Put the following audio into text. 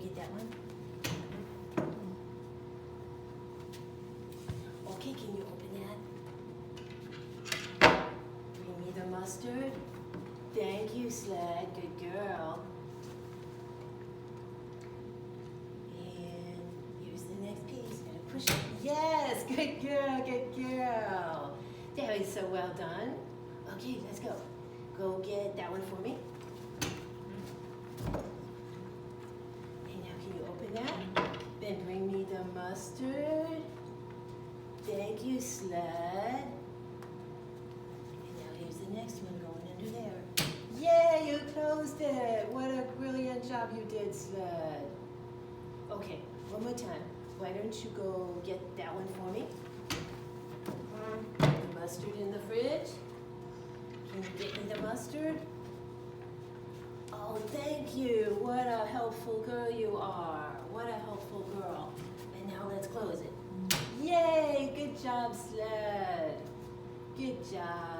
get that one? Okay, can you open that? Bring me the mustard. Thank you, Sled. Good girl. And here's the next piece. Gotta push it. Yes, good girl, good girl. That was so well done. Okay, let's go. Go get that one for me. And now can you open that? Then bring me the mustard. Thank you, Sled. And now here's the next one going under there. Yay, you closed it. What a brilliant job you did, Sled. Okay, one more time. Why don't you go get that one for me? The mustard in the fridge. Can you get me the mustard? Oh, thank you. What a helpful girl you are. What a helpful girl. And now let's close it. Yay, good job, Sled. Good job.